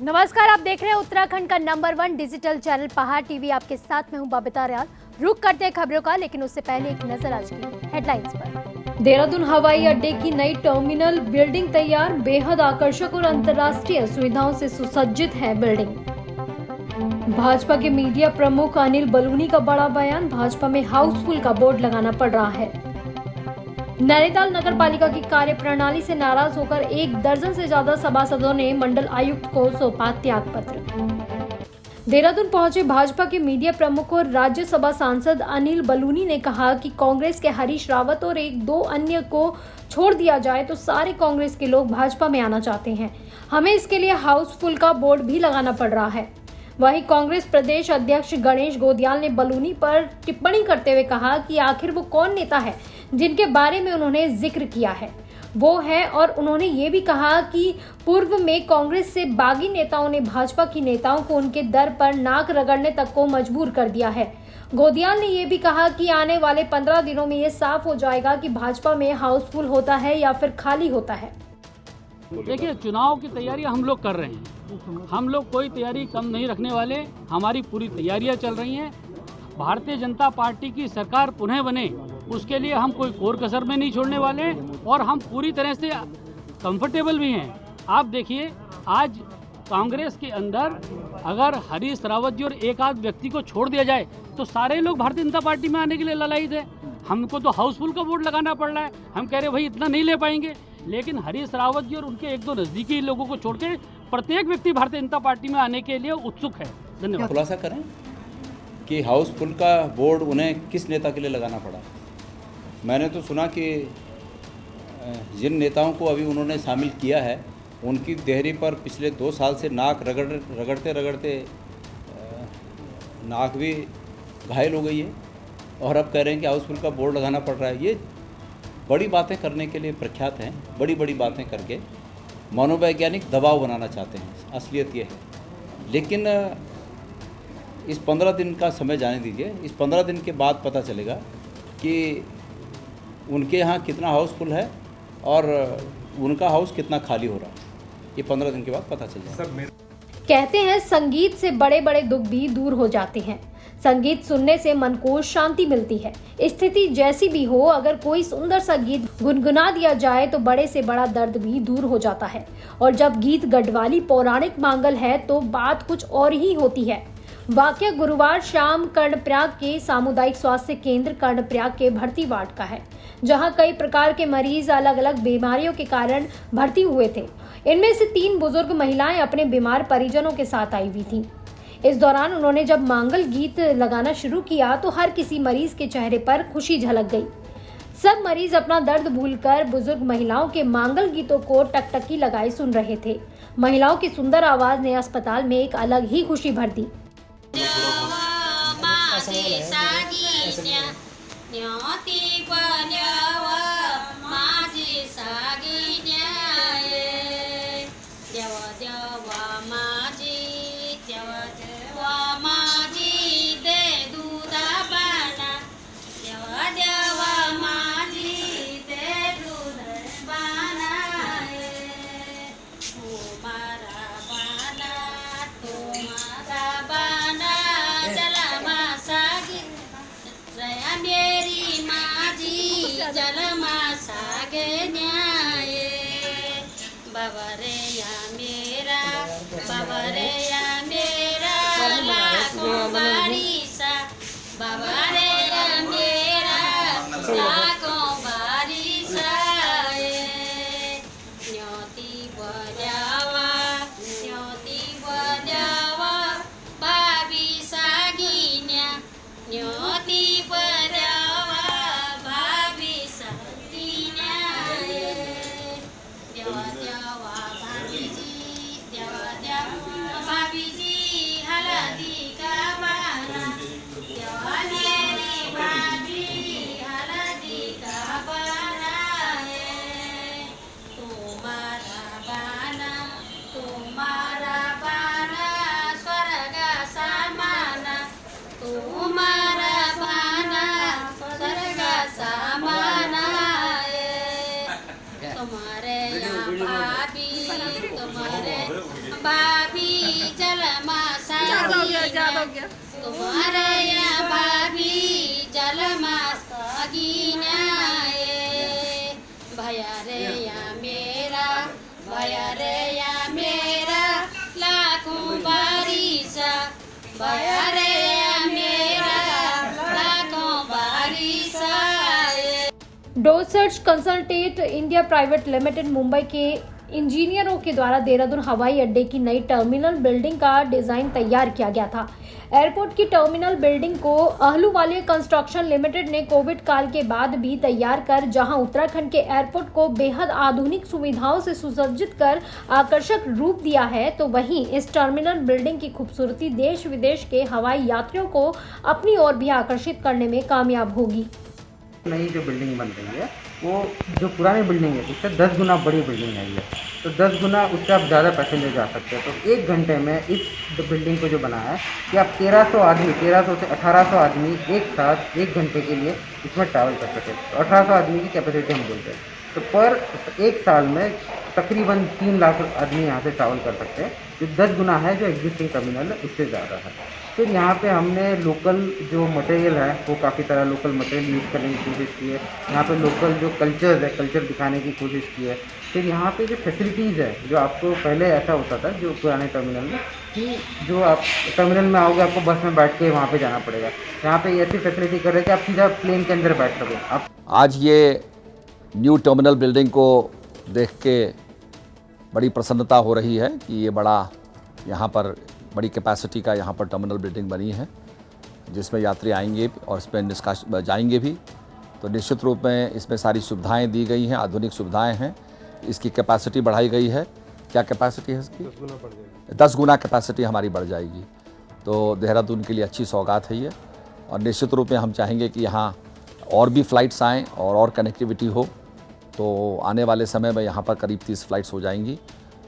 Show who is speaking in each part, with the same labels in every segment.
Speaker 1: नमस्कार, आप देख रहे हैं उत्तराखंड का नंबर 1 डिजिटल चैनल पहाड़ टीवी। आपके साथ में हूं बबीता रियाल। रुक करते हैं खबरों का, लेकिन उससे पहले एक नजर आज की हेडलाइंस पर। देहरादून हवाई अड्डे की नई टर्मिनल बिल्डिंग तैयार, बेहद आकर्षक और अंतर्राष्ट्रीय सुविधाओं से सुसज्जित है बिल्डिंग। भाजपा के मीडिया प्रमुख अनिल बलूनी का बड़ा बयान, भाजपा में हाउसफुल का बोर्ड लगाना पड़ रहा है। नैनीताल नगर पालिका की कार्य प्रणाली से नाराज होकर 1 दर्जन से ज्यादा सभासदों ने मंडल आयुक्त को सौंपा त्याग पत्र। देहरादून पहुंचे भाजपा के मीडिया प्रमुख और राज्यसभा सांसद अनिल बलूनी ने कहा कि कांग्रेस के हरीश रावत और 1-2 अन्य को छोड़ दिया जाए तो सारे कांग्रेस के लोग भाजपा में आना चाहते हैं। हमें इसके लिए हाउसफुल का बोर्ड भी लगाना पड़ रहा है। वहीं कांग्रेस प्रदेश अध्यक्ष गणेश गोदियाल ने बलूनी पर टिप्पणी करते हुए कहा कि आखिर वो कौन नेता है जिनके बारे में उन्होंने जिक्र किया है, वो है। और उन्होंने ये भी कहा कि पूर्व में कांग्रेस से बागी नेताओं ने भाजपा की नेताओं को उनके दर पर नाक रगड़ने तक को मजबूर कर दिया है। गोदियाल ने ये भी कहा कि आने वाले 15 दिनों में ये साफ हो जाएगा कि भाजपा में हाउसफुल होता है या फिर खाली होता है।
Speaker 2: देखिए, चुनाव की तैयारी हम लोग कर रहे हैं। हम लोग कोई तैयारी कम नहीं रखने वाले। हमारी पूरी तैयारियां चल रही हैं। भारतीय जनता पार्टी की सरकार पुनः बने, उसके लिए हम कोई कोर कसर में नहीं छोड़ने वाले और हम पूरी तरह से कंफर्टेबल भी हैं। आप देखिए, आज कांग्रेस के अंदर अगर हरीश रावत जी और एक आध व्यक्ति को छोड़ दिया जाए तो सारे लोग भारतीय जनता पार्टी में आने के लिए ललायित है। हमको तो हाउसफुल का बोर्ड लगाना पड़ रहा है। हम कह रहे भाई इतना नहीं ले पाएंगे, लेकिन हरीश रावत जी और उनके 1-2 नज़दीकी लोगों को छोड़ के प्रत्येक व्यक्ति भारतीय जनता पार्टी में आने के लिए उत्सुक है। धन्यवाद।
Speaker 3: खुलासा करें कि हाउसफुल का बोर्ड उन्हें किस नेता के लिए लगाना पड़ा। मैंने तो सुना कि जिन नेताओं को अभी उन्होंने शामिल किया है उनकी देहरी पर पिछले 2 साल से नाक रगड़ते नाक भी घायल हो गई है और अब कह रहे हैं कि हाउसफुल का बोर्ड लगाना पड़ रहा है। ये बड़ी बातें करने के लिए प्रख्यात हैं। बड़ी बड़ी बातें करके मनोवैज्ञानिक दबाव बनाना चाहते हैं। असलियत ये है। लेकिन इस 15 दिन का समय जाने दीजिए। इस 15 दिन के बाद पता चलेगा कि उनके यहाँ कितना हाउसफुल है और उनका हाउस कितना खाली हो रहा है। ये 15 दिन के बाद पता चल जाएगा।
Speaker 1: कहते हैं संगीत से बड़े बड़े दुख भी दूर हो जाते हैं। संगीत सुनने से मन को शांति मिलती है। स्थिति जैसी भी हो, अगर कोई सुंदर सा गीत गुनगुना दिया जाए तो बड़े से बड़ा दर्द भी दूर हो जाता है। और जब गीत गढ़वाली पौराणिक मांगल है तो बात कुछ और ही होती है। वाकया गुरुवार शाम कर्णप्रयाग के सामुदायिक स्वास्थ्य केंद्र कर्णप्रयाग के भर्ती वार्ड का है, जहां कई प्रकार के मरीज अलग अलग बीमारियों के कारण भर्ती हुए थे। इनमें से 3 बुजुर्ग महिलाएं अपने बीमार परिजनों के साथ आई हुई थी। इस दौरान उन्होंने जब मांगल गीत लगाना शुरू किया तो हर किसी मरीज के चेहरे पर खुशी झलक गई। सब मरीज अपना दर्द भूलकर बुजुर्ग महिलाओं के मांगल गीतों को टकटकी लगाए सुन रहे थे। महिलाओं की सुंदर आवाज ने अस्पताल में एक अलग ही खुशी भर दी।
Speaker 4: तुम्हारा या भाभी जलमा सगिनाए भया रे या मेरा लाखों बारिशा भया रे या मेरा लाखों बारिशा।
Speaker 1: डोसर्च consultant India private limited Mumbai के इंजीनियरों के द्वारा देहरादून हवाई अड्डे की नई टर्मिनल बिल्डिंग का डिजाइन तैयार किया गया था। एयरपोर्ट की टर्मिनल बिल्डिंग को अहलूवालिया कंस्ट्रक्शन लिमिटेड ने कोविड काल के बाद भी तैयार कर जहां उत्तराखंड के एयरपोर्ट को बेहद आधुनिक सुविधाओं से सुसज्जित कर आकर्षक रूप दिया है, तो वहीं इस टर्मिनल बिल्डिंग की खूबसूरती देश विदेश के हवाई यात्रियों को अपनी ओर भी आकर्षित करने में कामयाब होगी।
Speaker 5: नई जो बिल्डिंग बन रही है वो जो पुरानी बिल्डिंग है उससे 10 गुना बड़ी बिल्डिंग है ये, तो 10 गुना उससे आप ज़्यादा पैसेंजर जा सकते हैं। तो 1 घंटे में इस बिल्डिंग को जो बनाया है कि आप 1300 से 1800 आदमी एक साथ 1 घंटे के लिए इसमें ट्रैवल कर सके। तो 1800 आदमी की कैपेसिटी हम बोलते हैं, तो पर एक साल में तकरीबन 3 लाख आदमी यहाँ से ट्रैवल कर सकते हैं, जो 10 गुना है जो एग्जिस्टिंग टर्मिनल है उससे ज़्यादा है। फिर यहाँ पे हमने लोकल जो मटेरियल है वो काफ़ी तरह लोकल मटेरियल यूज़ करने की कोशिश की है। यहाँ पे लोकल जो कल्चर है कल्चर दिखाने की कोशिश की है। फिर यहाँ पे जो फैसिलिटीज़ है जो आपको पहले ऐसा होता था जो पुराने टर्मिनल में कि जो आप टर्मिनल में आओगे आपको बस में बैठ के वहाँ पे जाना पड़ेगा, यहाँ पे ऐसी फैसिलिटी कर रहे हैं कि आप सीधा प्लेन के अंदर बैठ सको। आप
Speaker 6: आज ये न्यू टर्मिनल बिल्डिंग को देख के बड़ी प्रसन्नता हो रही है कि ये बड़ा यहाँ पर बड़ी कैपेसिटी का यहाँ पर टर्मिनल बिल्डिंग बनी है, जिसमें यात्री आएंगे और इसमें निष्कास जाएंगे भी। तो निश्चित रूप में इसमें सारी सुविधाएं दी गई हैं, आधुनिक सुविधाएं हैं। इसकी कैपेसिटी बढ़ाई गई है। क्या कैपेसिटी है इसकी? 10 गुना कैपेसिटी हमारी बढ़ जाएगी। तो देहरादून के लिए अच्छी सौगात है ये, और निश्चित रूप में हम चाहेंगे कि यहाँ और भी फ़्लाइट्स आएँ और कनेक्टिविटी हो। तो आने वाले समय में यहाँ पर करीब 30 फ़्लाइट्स हो जाएंगी,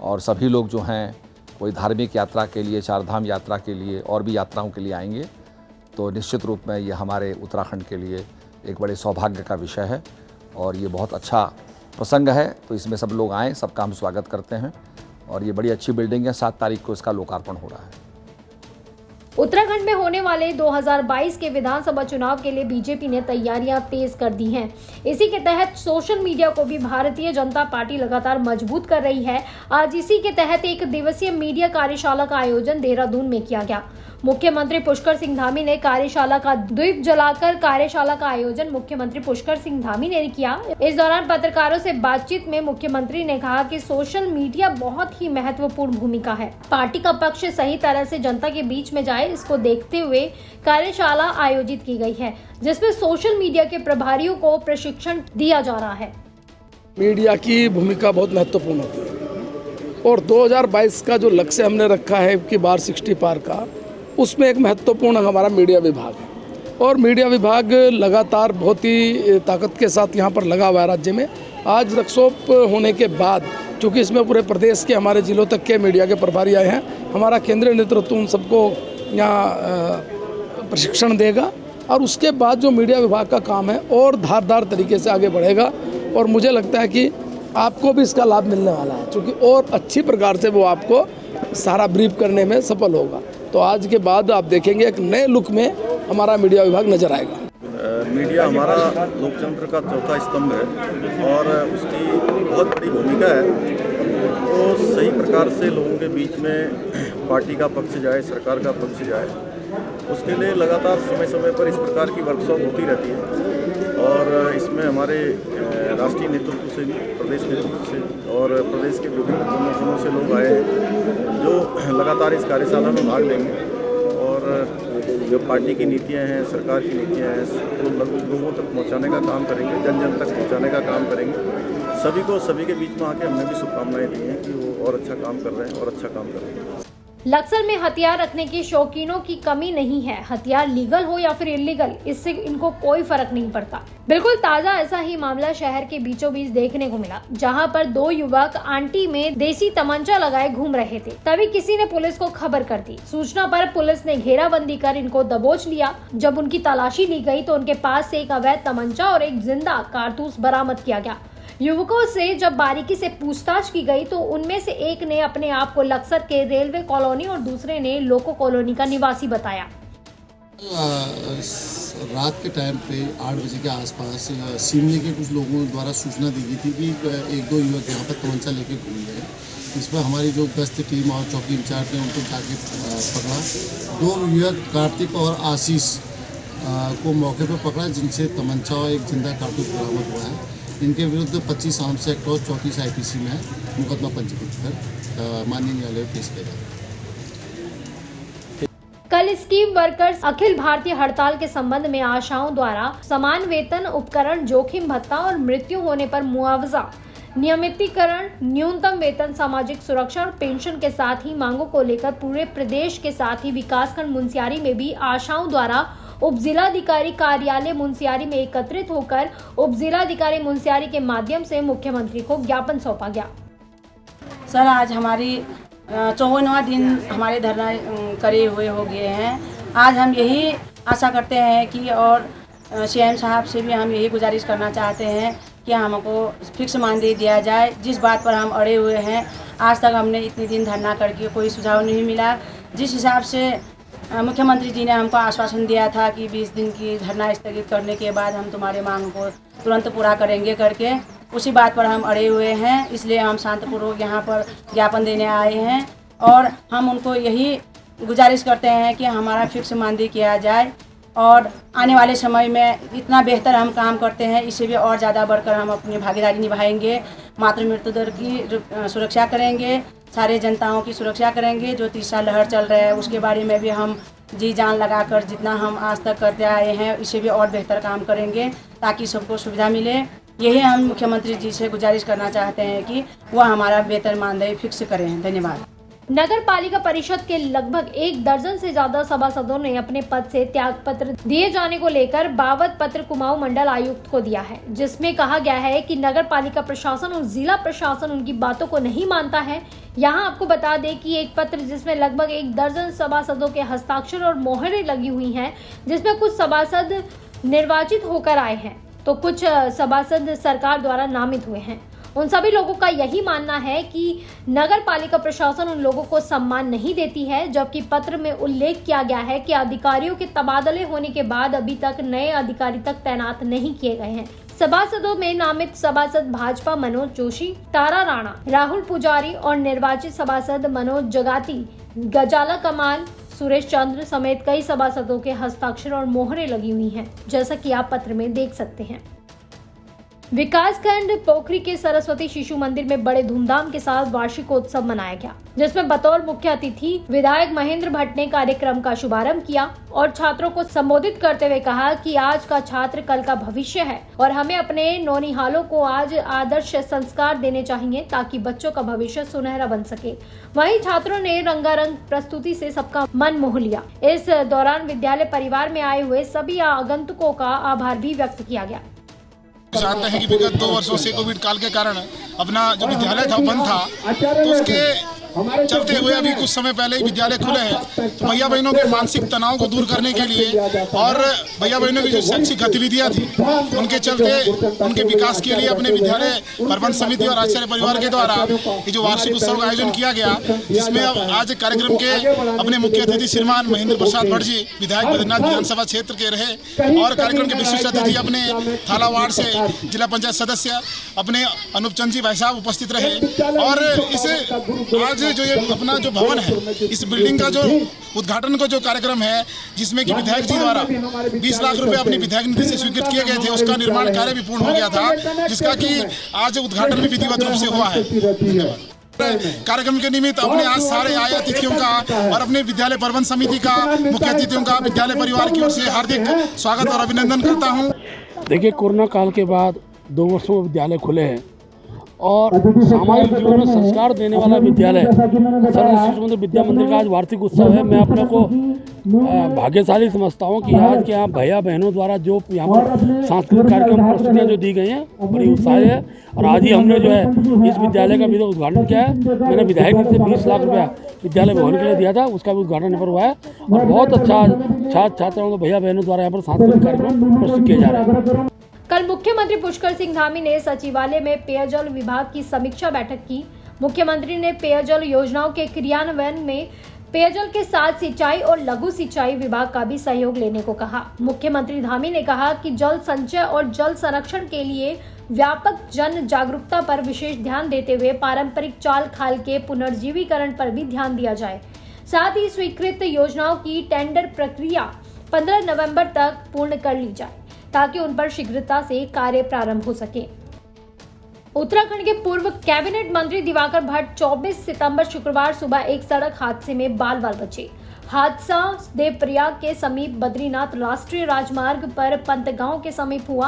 Speaker 6: और सभी लोग जो हैं कोई धार्मिक यात्रा के लिए, चारधाम यात्रा के लिए और भी यात्राओं के लिए आएंगे। तो निश्चित रूप में ये हमारे उत्तराखंड के लिए एक बड़े सौभाग्य का विषय है और ये बहुत अच्छा प्रसंग है। तो इसमें सब लोग आएँ, सबका हम स्वागत करते हैं, और ये बड़ी अच्छी बिल्डिंग है। 7 तारीख को इसका लोकार्पण हो रहा है।
Speaker 1: उत्तराखंड में होने वाले 2022 के विधानसभा चुनाव के लिए बीजेपी ने तैयारियां तेज कर दी हैं। इसी के तहत सोशल मीडिया को भी भारतीय जनता पार्टी लगातार मजबूत कर रही है। आज इसी के तहत 1 दिवसीय मीडिया कार्यशाला का आयोजन देहरादून में किया गया। मुख्यमंत्री पुष्कर सिंह धामी ने कार्यशाला का द्वीप जलाकर कार्यशाला का आयोजन मुख्यमंत्री पुष्कर सिंह धामी ने किया। इस दौरान पत्रकारों से बातचीत में मुख्यमंत्री ने कहा कि सोशल मीडिया बहुत ही महत्वपूर्ण भूमिका है। पार्टी का पक्ष सही तरह से जनता के बीच में जाए, इसको देखते हुए कार्यशाला आयोजित की गई है, जिसमें सोशल मीडिया के प्रभारियों को प्रशिक्षण दिया जा रहा है।
Speaker 7: मीडिया की भूमिका बहुत महत्वपूर्ण होती है, और 2022 का जो लक्ष्य हमने रखा है कि बार 60 पार का, उसमें एक महत्वपूर्ण हमारा मीडिया विभाग है। और मीडिया विभाग लगातार बहुत ही ताकत के साथ यहाँ पर लगा हुआ है राज्य में। आज वर्कशॉप होने के बाद, चूँकि इसमें पूरे प्रदेश के हमारे जिलों तक के मीडिया के प्रभारी आए हैं, हमारा केंद्रीय नेतृत्व उन सबको यहाँ प्रशिक्षण देगा, और उसके बाद जो मीडिया विभाग का काम है और धारदार तरीके से आगे बढ़ेगा। और मुझे लगता है कि आपको भी इसका लाभ मिलने वाला है, क्योंकि और अच्छी प्रकार से वो आपको सारा ब्रीफ करने में सफल होगा। तो आज के बाद आप देखेंगे एक नए लुक में हमारा मीडिया विभाग नजर आएगा।
Speaker 8: मीडिया हमारा लोकतंत्र का चौथा स्तंभ है और उसकी बहुत बड़ी भूमिका है। तो सही प्रकार से लोगों के बीच में पार्टी का पक्ष जाए, सरकार का पक्ष जाए, उसके लिए लगातार समय समय पर इस प्रकार की वर्कशॉप होती रहती है। और इसमें हमारे राष्ट्रीय नेतृत्व से भी, प्रदेश नेतृत्व से और प्रदेश के विभिन्न संगठनों से लोग आए हैं जो लगातार इस कार्यशाला में भाग लेंगे। और जो पार्टी की नीतियां हैं, सरकार की नीतियां हैं, तो लोगों तक पहुंचाने का काम करेंगे, जन जन तक पहुंचाने का काम करेंगे। सभी के बीच में आके हमने भी शुभकामनाएं दी हैं कि वो और अच्छा काम कर रहे हैं और अच्छा काम कर रहे हैं।
Speaker 1: लक्सर में हथियार रखने के शौकीनों की कमी नहीं है। हथियार लीगल हो या फिर इलीगल, इससे इनको कोई फर्क नहीं पड़ता। बिल्कुल ताजा ऐसा ही मामला शहर के बीचों बीच देखने को मिला, जहां पर 2 युवक आंटी में देसी तमंचा लगाए घूम रहे थे। तभी किसी ने पुलिस को खबर कर दी। सूचना पर पुलिस ने घेराबंदी कर इनको दबोच लिया। जब उनकी तलाशी ली गई तो उनके पास से एक अवैध तमंचा और एक जिंदा कारतूस बरामद किया गया। युवकों से जब बारीकी से पूछताछ की गई तो उनमें से एक ने अपने आप को लक्सर के रेलवे कॉलोनी और दूसरे ने लोको कॉलोनी का निवासी बताया।
Speaker 9: रात के टाइम पे 8 बजे के आसपास सिमले के कुछ लोगों द्वारा सूचना दी गई थी कि एक दो युवक यहाँ पर तमंचा लेके घूम रहे हैं। इस पर हमारी जो गश्त टीम और चौकी इंचार्ज ने उनको जाके पकड़ा। 2 युवक कार्तिक और आशीष को मौके पर पकड़ा, जिनसे तमंचा और एक जिंदा कारतूस बरामद हुआ है। इनके विरुद्ध 25 आर्म्स एक्ट और 34 IPC में मुकदमा पंजीकृत कर माननीय न्यायालय में पेश किया जाएगा।
Speaker 1: कल स्कीम वर्कर्स अखिल भारतीय हड़ताल के संबंध में आशाओं द्वारा समान वेतन, उपकरण, जोखिम भत्ता और मृत्यु होने पर मुआवजा, नियमितीकरण, न्यूनतम वेतन, सामाजिक सुरक्षा और पेंशन के साथ ही मांगों को लेकर पूरे प्रदेश के साथ ही विकासखंड मुनस्यारी में भी आशाओं द्वारा उप जिलाधिकारी कार्यालय मुनस्यारी में एकत्रित होकर उप जिलाधिकारी मुनस्यारी के माध्यम से मुख्यमंत्री को ज्ञापन सौंपा गया।
Speaker 10: सर, आज हमारी 54वां दिन हमारे धरना करे हुए हो गए हैं। आज हम यही आशा करते हैं कि और CM साहब से भी हम यही गुजारिश करना चाहते हैं कि हमको फिक्स मानदेय दिया जाए। जिस बात पर हम अड़े हुए हैं, आज तक हमने इतने दिन धरना करके कोई सुझाव नहीं मिला। जिस हिसाब से मुख्यमंत्री जी ने हमको आश्वासन दिया था कि 20 दिन की धरना स्थगित करने के बाद हम तुम्हारे मांग को तुरंत पूरा करेंगे करके, उसी बात पर हम अड़े हुए हैं। इसलिए हम शांतिपूर्वक यहाँ पर ज्ञापन देने आए हैं और हम उनको यही गुजारिश करते हैं कि हमारा फिक्स मानदेय किया जाए और आने वाले समय में इतना बेहतर हम काम करते हैं, इससे भी और ज़्यादा बढ़कर हम अपनी भागीदारी निभाएंगे। मातृ मृत्यु दर की सुरक्षा करेंगे, सारे जनताओं की सुरक्षा करेंगे। जो तीसरा लहर चल रहा है उसके बारे में भी हम जी जान लगाकर जितना हम आज तक करते आए हैं, इससे भी और बेहतर काम करेंगे ताकि सबको सुविधा मिले। यही हम मुख्यमंत्री जी से गुजारिश करना चाहते हैं कि वह हमारा वेतन मानदेय फिक्स करें। धन्यवाद।
Speaker 1: नगर पालिका परिषद के लगभग 1 दर्जन से ज्यादा सभासदों ने अपने पद से त्याग पत्र दिए जाने को लेकर बावत पत्र कुमाऊं मंडल आयुक्त को दिया है, जिसमें कहा गया है कि नगर पालिका प्रशासन और जिला प्रशासन उनकी बातों को नहीं मानता है। यहाँ आपको बता दें कि एक पत्र जिसमें लगभग 1 दर्जन सभासदों के हस्ताक्षर और मोहरें लगी हुई हैं, जिसमें कुछ सभासद निर्वाचित होकर आए हैं तो कुछ सभासद सरकार द्वारा नामित हुए हैं। उन सभी लोगों का यही मानना है कि नगर पालिका प्रशासन उन लोगों को सम्मान नहीं देती है, जबकि पत्र में उल्लेख किया गया है कि अधिकारियों के तबादले होने के बाद अभी तक नए अधिकारी तक तैनात नहीं किए गए हैं। सभासदों में नामित सभासद भाजपा मनोज जोशी, तारा राणा, राहुल पुजारी और निर्वाचित सभासद मनोज जगाती, गजाला कमाल, सुरेश चंद्र समेत कई सभासदों के हस्ताक्षर और मोहरें लगी हुई हैं, जैसा कि आप पत्र में देख सकते हैं। विकासखंड पोखरी के सरस्वती शिशु मंदिर में बड़े धूमधाम के साथ वार्षिकोत्सव मनाया गया, जिसमें बतौर मुख्य अतिथि विधायक महेंद्र भट्ट ने कार्यक्रम का शुभारंभ किया और छात्रों को संबोधित करते हुए कहा कि आज का छात्र कल का भविष्य है और हमें अपने नौनिहालों को आज आदर्श संस्कार देने चाहिए ताकि बच्चों का भविष्य सुनहरा बन सके। वहीं छात्रों ने रंगारंग प्रस्तुति से सबका मन मोह लिया। इस दौरान विद्यालय परिवार में आए हुए सभी आगंतुकों का आभार भी व्यक्त किया गया।
Speaker 11: चाहते हैं कि विगत 2 वर्षों से कोविड काल के कारण अपना जो विद्यालय था बंद था, तो उसके चलते हुए अभी कुछ समय पहले ही विद्यालय खुले हैं। तो भैया बहनों के मानसिक तनाव को दूर करने के लिए और भैया बहनों की जो शैक्षिक गतिविधियां थी उनके चलते उनके विकास के लिए अपने विद्यालय प्रबंध समिति और आचार्य परिवार के द्वारा ये जो वार्षिक उत्सव का आयोजन किया गया, जिसमें अब आज कार्यक्रम के अपने मुख्य अतिथि श्रीमान महेंद्र प्रसाद भट्ट जी विधायक बद्रीनाथ विधानसभा क्षेत्र के रहे और कार्यक्रम के विशिष्ट अतिथि अपने थाला वार्ड से जिला पंचायत सदस्य अपने अनूप चंद जी भाई साहब उपस्थित रहे। और इसे आज जो ये अपना जो भवन है, इस बिल्डिंग का जो उद्घाटन का जो कार्यक्रम है, जिसमें कि विधायक जी द्वारा 20 लाख रुपए अपनी विधायक निधि से स्वीकृत किए गए थे, उसका निर्माण कार्य भी पूर्ण हो गया था, जिसका कि आज उद्घाटन भी विधिवत रूप से हुआ है। कार्यक्रम के निमित्त अपने आज सारे आए अतिथियों का और अपने विद्यालय प्रबंध समिति का, मुख्य अतिथियों का, विद्यालय परिवार की ओर से हार्दिक स्वागत और अभिनंदन करता हूँ।
Speaker 2: देखिए, कोरोना काल के बाद 2 वर्षों में विद्यालय खुले हैं और सामाजिक जीवन में संस्कार देने वाला विद्यालय सरस्वती शिशु मंदिर विद्या मंदिर का आज वार्षिक उत्सव है। मैं अपने को भाग्यशाली समझता हूँ कि आज के यहाँ भैया बहनों द्वारा जो यहाँ पर सांस्कृतिक कार्यक्रम प्रस्तुतियाँ जो दी गई हैं, बड़ी उत्साह है। और आज ही हमने जो है इस विद्यालय का भी उद्घाटन किया है। मैंने विधायक निधि से 20 लाख रुपया विद्यालय भवन के लिए दिया था, उसका भी उद्घाटन यहाँ पर हुआ है और बहुत अच्छा छात्र छात्राओं को भैया बहनों द्वारा यहाँ पर सांस्कृतिक कार्यक्रम प्रस्तुत किए जा रहे हैं।
Speaker 1: कल मुख्यमंत्री पुष्कर सिंह धामी ने सचिवालय में पेयजल विभाग की समीक्षा बैठक की। मुख्यमंत्री ने पेयजल योजनाओं के क्रियान्वयन में पेयजल के साथ सिंचाई और लघु सिंचाई विभाग का भी सहयोग लेने को कहा। मुख्यमंत्री धामी ने कहा कि जल संचय और जल संरक्षण के लिए व्यापक जन जागरूकता पर विशेष ध्यान देते हुए पारंपरिक चाल खाल के पुनर्जीवीकरण पर भी ध्यान दिया जाए। साथ ही स्वीकृत योजनाओं की टेंडर प्रक्रिया 15 नवंबर तक पूर्ण कर ली जाए ताकि उन पर शीघ्रता से कार्य प्रारंभ हो सके। उत्तराखंड के पूर्व कैबिनेट मंत्री दिवाकर भट्ट 24 सितंबर शुक्रवार सुबह एक सड़क हादसे में बाल बाल बचे। हादसा देवप्रयाग के समीप बद्रीनाथ राष्ट्रीय राजमार्ग पर पंतगांव के समीप हुआ।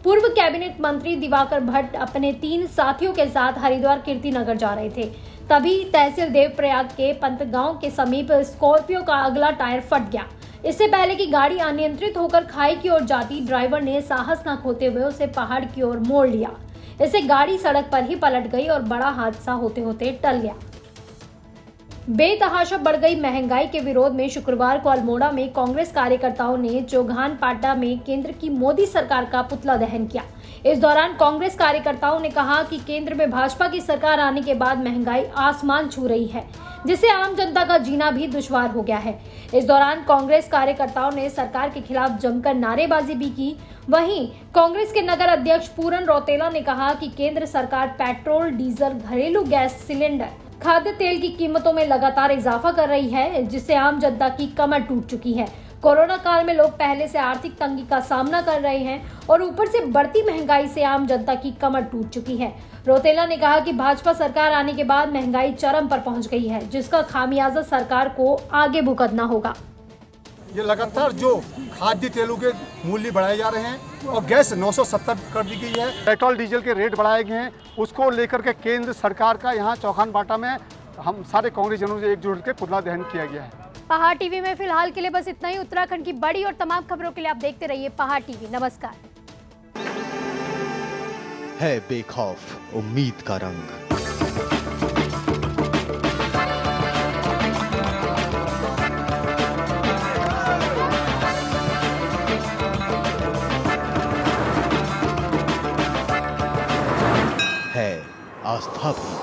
Speaker 1: पूर्व कैबिनेट मंत्री दिवाकर भट्ट अपने 3 साथियों के साथ हरिद्वार कीर्तिनगर जा रहे थे, तभी तहसील देवप्रयाग के पंतगांव के समीप स्कॉर्पियो का अगला टायर फट गया। इससे पहले कि गाड़ी अनियंत्रित होकर खाई की ओर जाती, ड्राइवर ने साहस न खोते हुए उसे पहाड़ की ओर मोड़ लिया। इससे गाड़ी सड़क पर ही पलट गई और बड़ा हादसा होते होते टल गया। बेतहाशा बढ़ गई महंगाई के विरोध में शुक्रवार को अल्मोड़ा में कांग्रेस कार्यकर्ताओं ने चौगान पाटा में केंद्र की मोदी सरकार का पुतला दहन किया। इस दौरान कांग्रेस कार्यकर्ताओं ने कहा कि केंद्र में भाजपा की सरकार आने के बाद महंगाई आसमान छू रही है, जिससे आम जनता का जीना भी दुश्वार हो गया है। इस दौरान कांग्रेस कार्यकर्ताओं ने सरकार के खिलाफ जमकर नारेबाजी भी की। वहीं कांग्रेस के नगर अध्यक्ष पूरन रौतेला ने कहा कि केंद्र सरकार पेट्रोल, डीजल, घरेलू गैस सिलेंडर, खाद्य तेल की कीमतों में लगातार इजाफा कर रही है, जिससे आम जनता की कमर टूट चुकी है। कोरोना काल में लोग पहले से आर्थिक तंगी का सामना कर रहे हैं और ऊपर से बढ़ती महंगाई से आम जनता की कमर टूट चुकी है। रौतेला ने कहा कि भाजपा सरकार आने के बाद महंगाई चरम पर पहुंच गई है, जिसका खामियाजा सरकार को आगे भुगतना होगा।
Speaker 12: ये लगातार जो खाद्य तेलों के मूल्य बढ़ाए जा रहे हैं और गैस 970 कर दी गई है, पेट्रोल डीजल के रेट बढ़ाए गए हैं, उसको लेकर के केंद्र सरकार का यहाँ चौखान बाटा में हम सारे कांग्रेस जनों से एकजुट होकर पुतला दहन किया गया है।
Speaker 1: पहाड़ टीवी में फिलहाल के लिए बस इतना ही। उत्तराखंड की बड़ी और तमाम खबरों के लिए आप देखते रहिए पहाड़ टीवी। नमस्कार।
Speaker 13: है बेखौफ उम्मीद का रंग। है आस्था भी।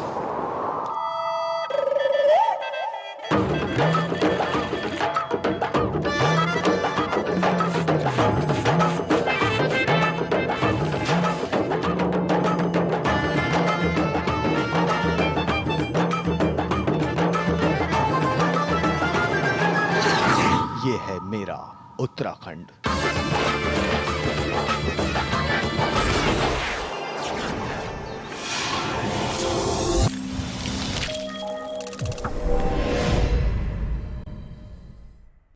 Speaker 13: ये है मेरा उत्तराखंड।